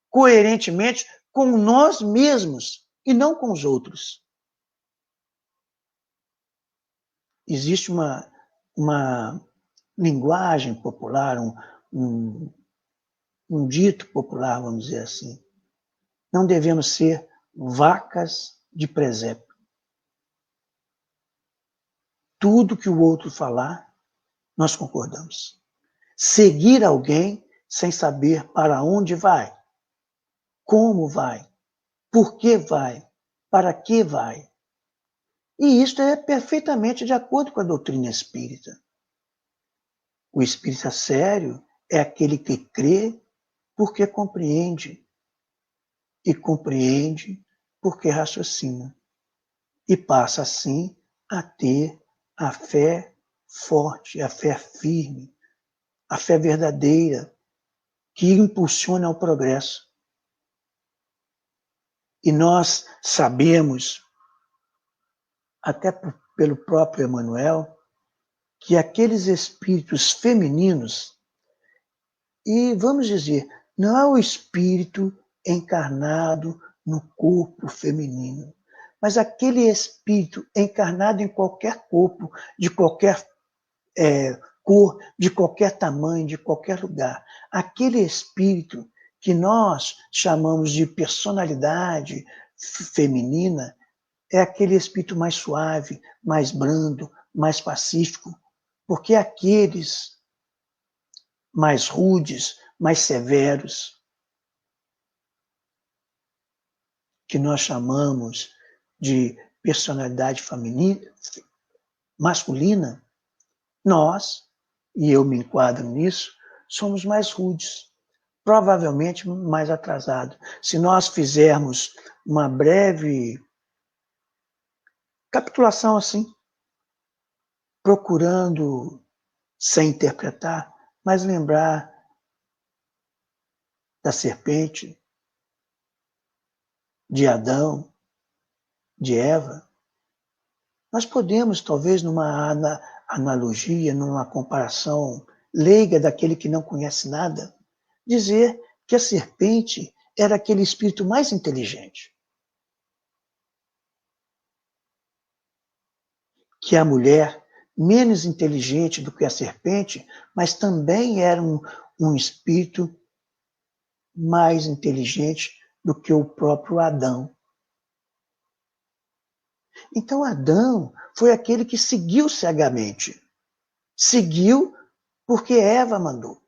coerentemente com nós mesmos e não com os outros. Existe uma linguagem popular, um dito popular, vamos dizer assim. Não devemos ser vacas de presépio. Tudo que o outro falar, nós concordamos. Seguir alguém sem saber para onde vai, como vai, por que vai, para que vai. E isto é perfeitamente de acordo com a doutrina espírita. O espírita sério é aquele que crê porque compreende, e compreende porque raciocina. e passa assim a ter a fé forte, a fé firme, a fé verdadeira, que impulsiona o progresso. E nós sabemos, até pelo próprio Emmanuel, que aqueles espíritos femininos, e vamos dizer, não é o espírito encarnado no corpo feminino, mas aquele espírito encarnado em qualquer corpo, de qualquer cor, de qualquer tamanho, de qualquer lugar. Aquele espírito que nós chamamos de personalidade feminina é aquele espírito mais suave, mais brando, mais pacífico, porque aqueles mais rudes, mais severos, que nós chamamos de personalidade feminina, masculina, nós, e eu me enquadro nisso, somos mais rudes, provavelmente mais atrasados. Se nós fizermos uma breve capitulação assim, procurando, sem interpretar, mas lembrar da serpente, de Adão, de Eva, nós podemos, talvez, numa analogia, numa comparação leiga daquele que não conhece nada, dizer que a serpente era aquele espírito mais inteligente, que a mulher, menos inteligente do que a serpente, mas também era um espírito mais inteligente do que o próprio Adão. Então Adão foi aquele que seguiu cegamente. Seguiu porque Eva mandou.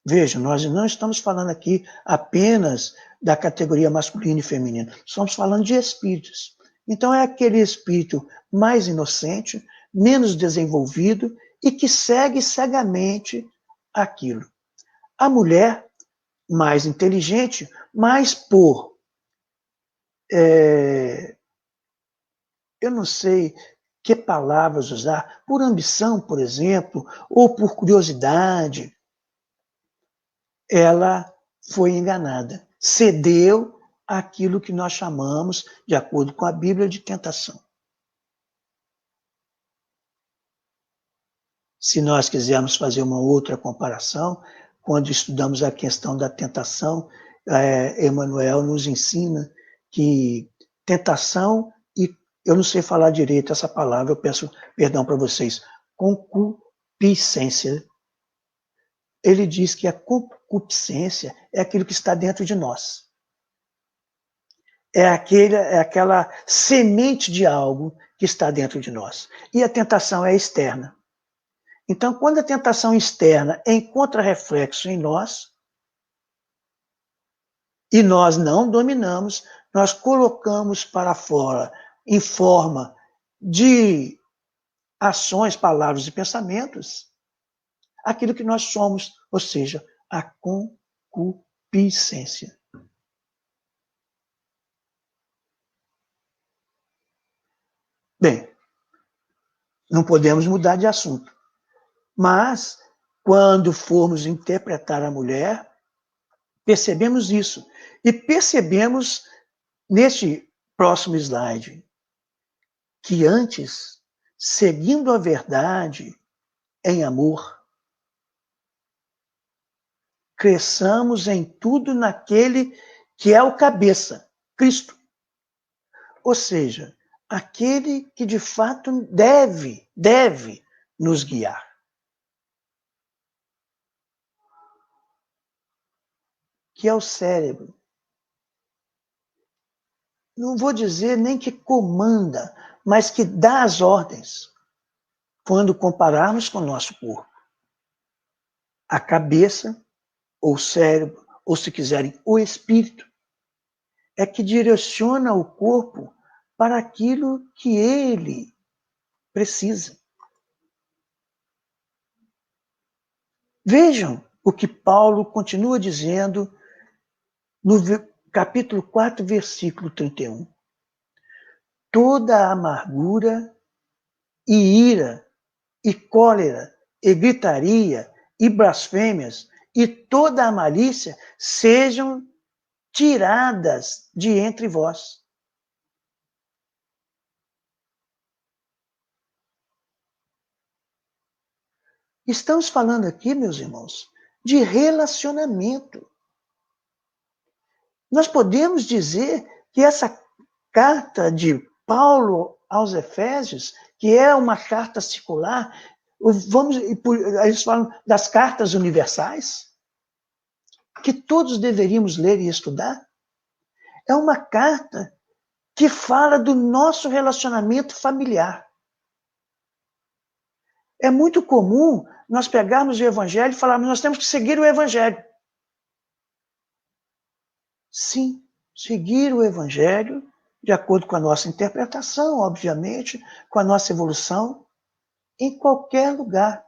Veja, nós não estamos falando aqui apenas da categoria masculina e feminina. Estamos falando de espíritos. Então é aquele espírito mais inocente, menos desenvolvido e que segue cegamente aquilo. A mulher, mais inteligente, mas por eu não sei que palavras usar, por ambição, por exemplo, ou por curiosidade, ela foi enganada, cedeu àquilo que nós chamamos, de acordo com a Bíblia, de tentação. Se nós quisermos fazer uma outra comparação, quando estudamos a questão da tentação, Emmanuel nos ensina que tentação, e eu não sei falar direito essa palavra, eu peço perdão para vocês, concupiscência. Ele diz que a concupiscência é aquilo que está dentro de nós. É aquela semente de algo que está dentro de nós. E a tentação é externa. Então, quando a tentação externa encontra reflexo em nós, e nós não dominamos, nós colocamos para fora, em forma de ações, palavras e pensamentos, aquilo que nós somos, ou seja, a concupiscência. Bem, não podemos mudar de assunto. Mas, quando formos interpretar a mulher, percebemos isso. E percebemos, neste próximo slide, que antes, seguindo a verdade em amor, cresçamos em tudo naquele que é o cabeça, Cristo. Ou seja, aquele que de fato deve nos guiar. Que é o cérebro. Não vou dizer nem que comanda, mas que dá as ordens, quando compararmos com o nosso corpo. A cabeça, ou o cérebro, ou se quiserem, o espírito, é que direciona o corpo para aquilo que ele precisa. Vejam o que Paulo continua dizendo no capítulo 4, versículo 31. toda amargura e ira e cólera e gritaria e blasfêmias e toda a malícia sejam tiradas de entre vós. Estamos falando aqui, meus irmãos, de relacionamento. Nós podemos dizer que essa carta de Paulo aos Efésios, que é uma carta circular, eles falam das cartas universais, que todos deveríamos ler e estudar. É uma carta que fala do nosso relacionamento familiar. É muito comum nós pegarmos o Evangelho e falarmos, nós temos que seguir o Evangelho. Sim, seguir o Evangelho de acordo com a nossa interpretação, obviamente, com a nossa evolução, em qualquer lugar.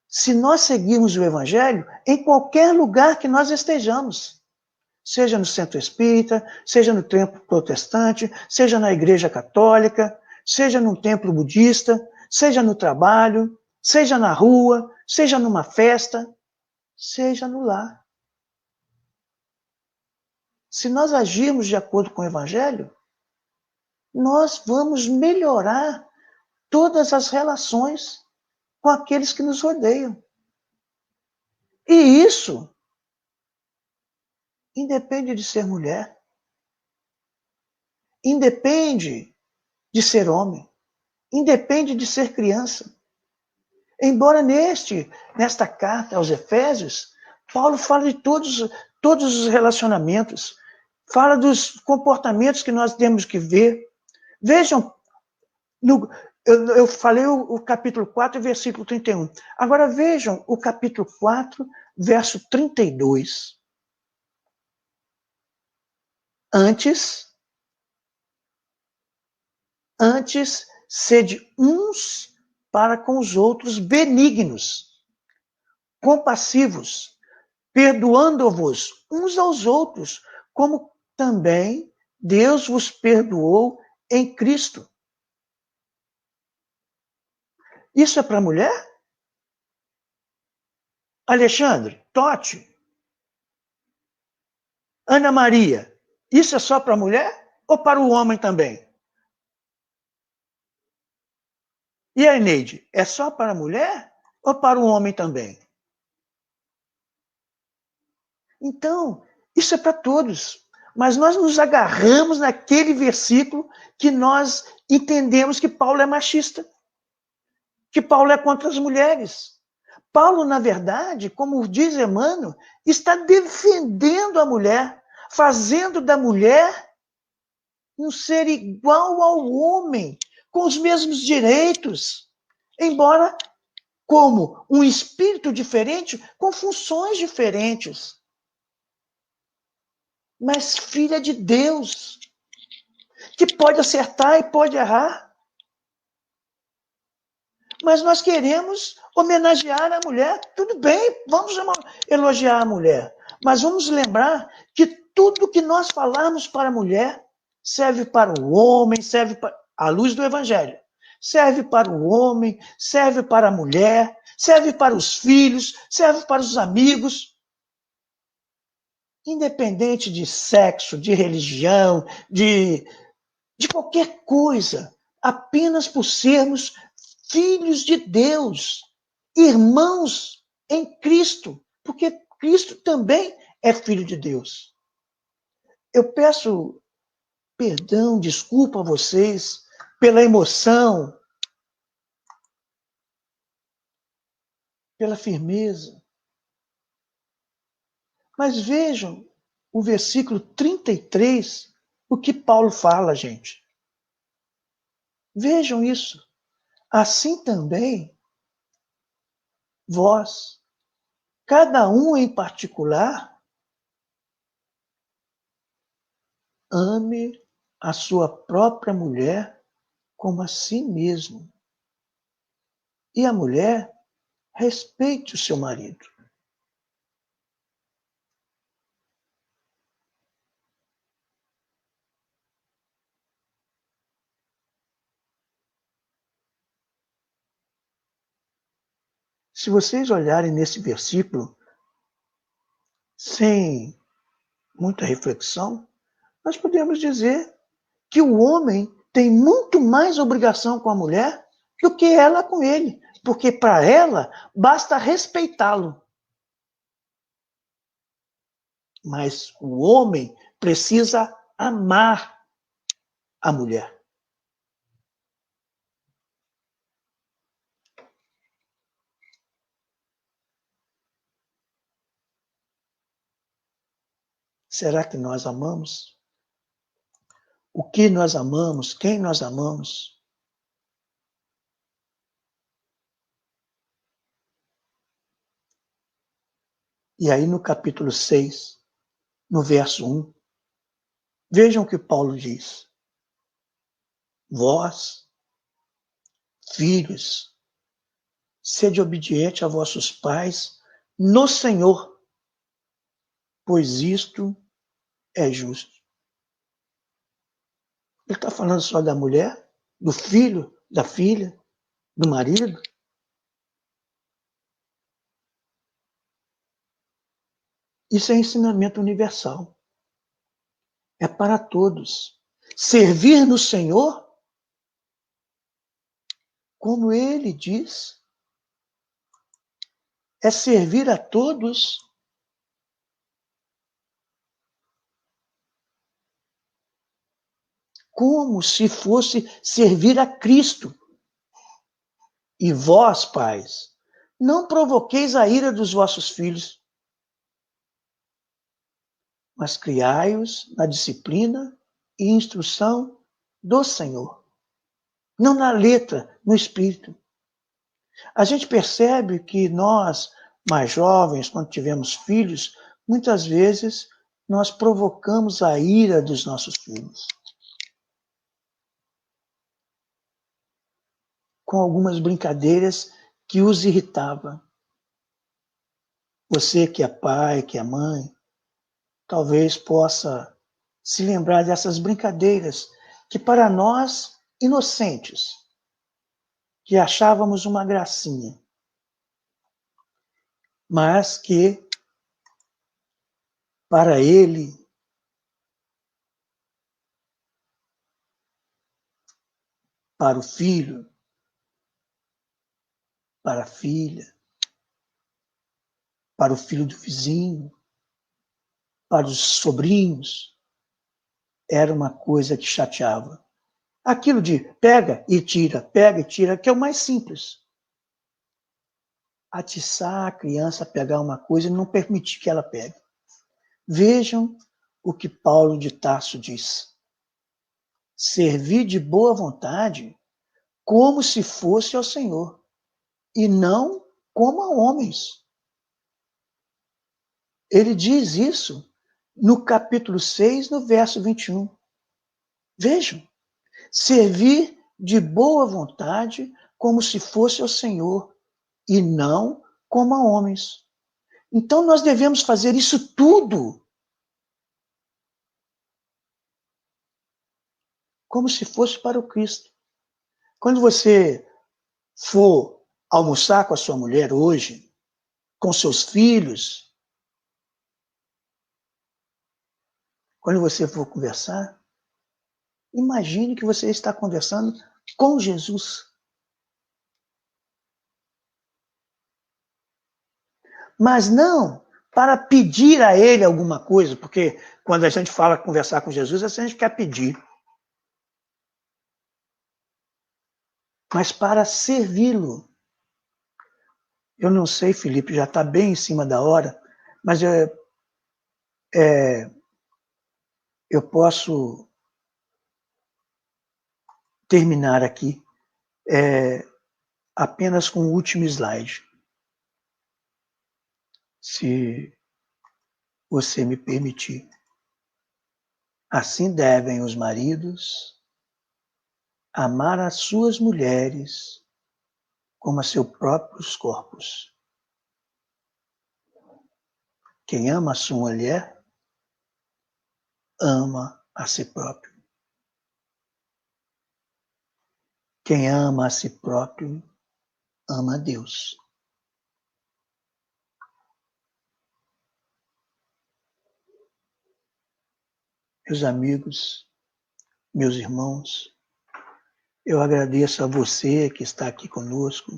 Se nós seguirmos o Evangelho, em qualquer lugar que nós estejamos, seja no centro espírita, seja no templo protestante, seja na igreja católica, seja num templo budista, seja no trabalho, seja na rua, seja numa festa, seja no lar. Se nós agirmos de acordo com o Evangelho, nós vamos melhorar todas as relações com aqueles que nos rodeiam. E isso independe de ser mulher, independe de ser homem, independe de ser criança. Embora nesta carta aos Efésios, Paulo fala de todos os relacionamentos, fala dos comportamentos que nós temos que ver. Vejam, eu falei o capítulo 4, versículo 31. Agora vejam o capítulo 4, verso 32. Antes, sede uns para com os outros benignos, compassivos, perdoando-vos uns aos outros, como também Deus vos perdoou em Cristo. Isso é para a mulher? Alexandre, Totti, Ana Maria, isso é só para a mulher ou para o homem também? E a Eneide, é só para a mulher ou para o homem também? Então, isso é para todos. Mas nós nos agarramos naquele versículo que nós entendemos que Paulo é machista, que Paulo é contra as mulheres. Paulo, na verdade, como diz Emmanuel, está defendendo a mulher, fazendo da mulher um ser igual ao homem, com os mesmos direitos, embora como um espírito diferente, com funções diferentes. Mas filha de Deus, que pode acertar e pode errar. Mas nós queremos homenagear a mulher. Tudo bem, vamos elogiar a mulher. Mas vamos lembrar que tudo que nós falarmos para a mulher serve para o homem, serve para a luz do Evangelho. Serve para o homem, serve para a mulher, serve para os filhos, serve para os amigos. Independente de sexo, de religião, de qualquer coisa, apenas por sermos filhos de Deus, irmãos em Cristo, porque Cristo também é filho de Deus. Eu peço perdão, desculpa a vocês pela emoção, pela firmeza. Mas vejam o versículo 33, o que Paulo fala, gente. Vejam isso. Assim também, vós, cada um em particular, ame a sua própria mulher como a si mesmo. E a mulher respeite o seu marido. Se vocês olharem nesse versículo, sem muita reflexão, nós podemos dizer que o homem tem muito mais obrigação com a mulher do que ela com ele, porque para ela basta respeitá-lo. Mas o homem precisa amar a mulher. Será que nós amamos? O que nós amamos? Quem nós amamos? E aí no capítulo 6, no verso 1, vejam o que Paulo diz. Vós, filhos, sede obediente a vossos pais no Senhor, pois isto é justo. Ele está falando só da mulher, do filho, da filha, do marido? Isso é ensinamento universal. É para todos. Servir no Senhor, como ele diz, é servir a todos. Como se fosse servir a Cristo. E vós, pais, não provoqueis a ira dos vossos filhos, mas criai-os na disciplina e instrução do Senhor. Não na letra, no espírito. A gente percebe que nós, mais jovens, quando tivemos filhos, muitas vezes nós provocamos a ira dos nossos filhos. Com algumas brincadeiras que os irritava. Você que é pai, que é mãe, talvez possa se lembrar dessas brincadeiras que para nós, inocentes, que achávamos uma gracinha, mas que para ele para o filho, para a filha, para o filho do vizinho, para os sobrinhos, era uma coisa que chateava. Aquilo de pega e tira, que é o mais simples. Atiçar a criança a pegar uma coisa e não permitir que ela pegue. Vejam o que Paulo de Tarso diz. Servir de boa vontade como se fosse ao Senhor, e não como a homens. Ele diz isso no capítulo 6, no verso 21. Vejam, servir de boa vontade como se fosse ao Senhor, e não como a homens. Então nós devemos fazer isso tudo como se fosse para o Cristo. Quando você for almoçar com a sua mulher hoje, com seus filhos, quando você for conversar, imagine que você está conversando com Jesus. Mas não para pedir a ele alguma coisa, porque quando a gente fala conversar com Jesus, a gente quer pedir. Mas para servi-lo. Eu não sei, Felipe, já está bem em cima da hora, mas eu posso terminar aqui apenas com o último slide, se você me permitir. Assim devem os maridos amar as suas mulheres como a seus próprios corpos. Quem ama a sua mulher, ama a si próprio. Quem ama a si próprio, ama a Deus. meus amigos, meus irmãos, eu agradeço a você que está aqui conosco,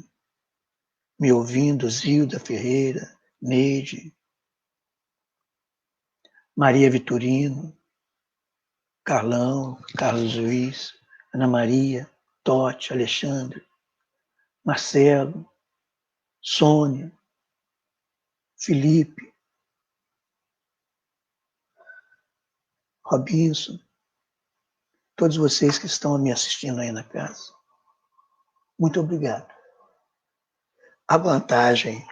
me ouvindo, Zilda Ferreira, Neide, Maria Vitorino, Carlão, Carlos Luiz, Ana Maria, Totti, Alexandre, Marcelo, Sônia, Felipe, Robinson, todos vocês que estão me assistindo aí na casa. Muito obrigado. A vantagem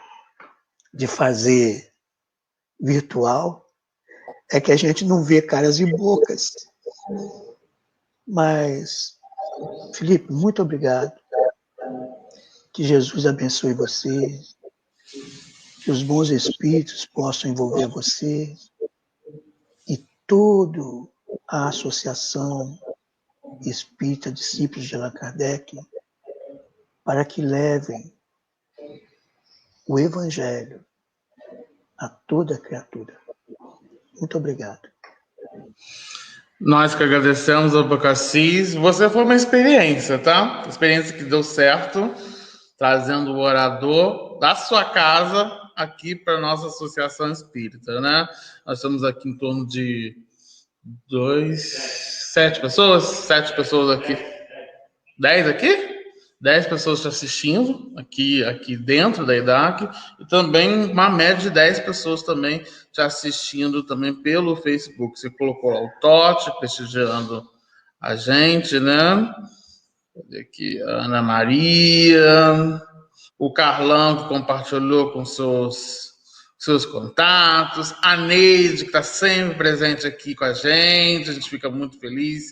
de fazer virtual é que a gente não vê caras e bocas. Mas, Felipe, muito obrigado. Que Jesus abençoe você. Que os bons espíritos possam envolver você e toda a Associação Espírita Discípulos de Allan Kardec para que levem o Evangelho a toda criatura. Muito obrigado. Nós que agradecemos ao Abacassis. Você foi uma experiência, tá? Experiência que deu certo, trazendo o orador da sua casa aqui para a nossa associação espírita, né? Nós estamos aqui em torno de 7 pessoas aqui. 10 aqui? 10 pessoas te assistindo aqui dentro da EDAC e também uma média de 10 pessoas também te assistindo também pelo Facebook. Você colocou lá o Totti prestigiando a gente, né? Cadê aqui? A Ana Maria, o Carlão que compartilhou com seus contatos, a Neide que está sempre presente aqui com a gente fica muito feliz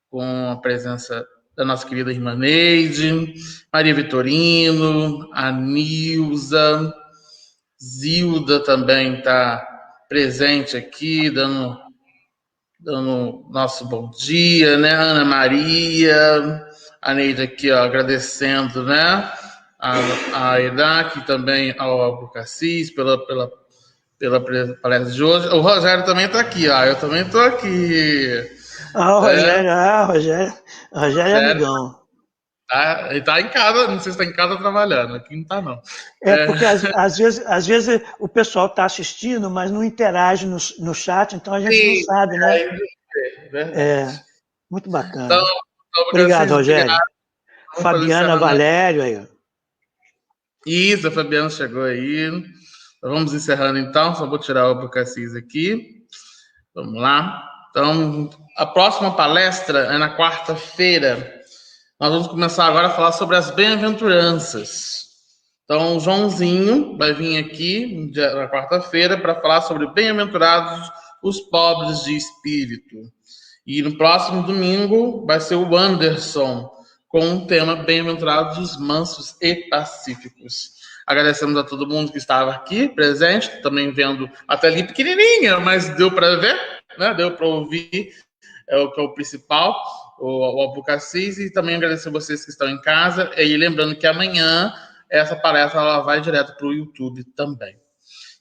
com a presença da nossa querida irmã Neide, Maria Vitorino, a Nilza, Zilda também está presente aqui, dando nosso bom dia, né? Ana Maria, a Neide aqui, ó, agradecendo, né? A EDAC também ao Abacassis pela palestra de hoje. O Rogério também está aqui, ó. Eu também estou aqui. Rogério é amigão. Ele tá em casa, não sei se está em casa trabalhando, aqui não está não. Porque às vezes o pessoal está assistindo, mas não interage no chat, então a gente não sabe, né? Muito bacana. Então, obrigado, Rogério. Fabiana Valério aí. Isso, a Fabiana chegou aí. Vamos encerrando então, só vou tirar o Abacassis aqui. Vamos lá. Então, a próxima palestra é na quarta-feira. Nós vamos começar agora a falar sobre as bem-aventuranças. Então, o Joãozinho vai vir aqui na quarta-feira para falar sobre bem-aventurados os pobres de espírito. E no próximo domingo vai ser o Anderson, com o tema bem-aventurados os mansos e pacíficos. Agradecemos a todo mundo que estava aqui presente, também vendo a telinha pequenininha, mas deu para ver, né? Deu para ouvir, o que é o principal, o Abacassis, e também agradecer a vocês que estão em casa, e lembrando que amanhã essa palestra ela vai direto para o YouTube também.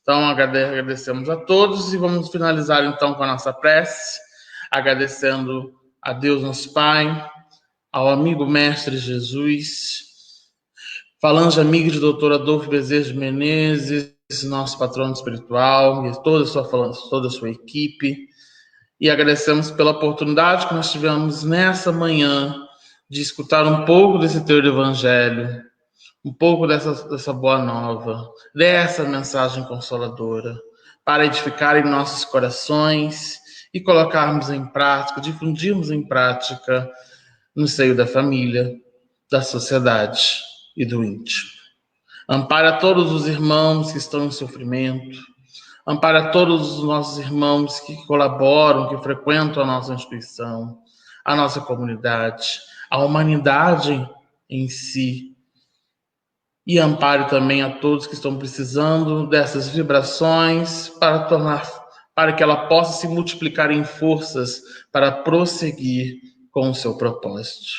Então, agradecemos a todos e vamos finalizar então com a nossa prece, agradecendo a Deus nosso Pai, ao amigo Mestre Jesus, falange amigo de Dr. Adolfo Bezerra de Menezes, nosso patrono espiritual, e toda a sua equipe. E agradecemos pela oportunidade que nós tivemos nessa manhã de escutar um pouco desse teu evangelho, um pouco dessa boa nova, dessa mensagem consoladora, para edificar em nossos corações e colocarmos em prática, difundirmos em prática no seio da família, da sociedade e do íntimo. Ampara todos os irmãos que estão em sofrimento, ampara todos os nossos irmãos que colaboram, que frequentam a nossa instituição, a nossa comunidade, a humanidade em si. E ampare também a todos que estão precisando dessas vibrações para que ela possa se multiplicar em forças para prosseguir com o seu propósito.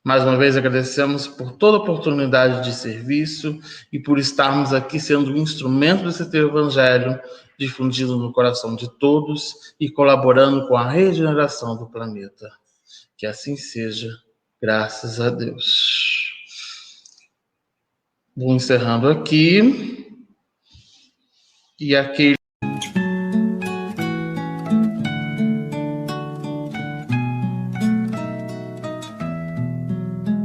Mais uma vez agradecemos por toda a oportunidade de serviço e por estarmos aqui sendo um instrumento desse teu evangelho difundido no coração de todos e colaborando com a regeneração do planeta. Que assim seja, graças a Deus. Vou encerrando aqui. E aquele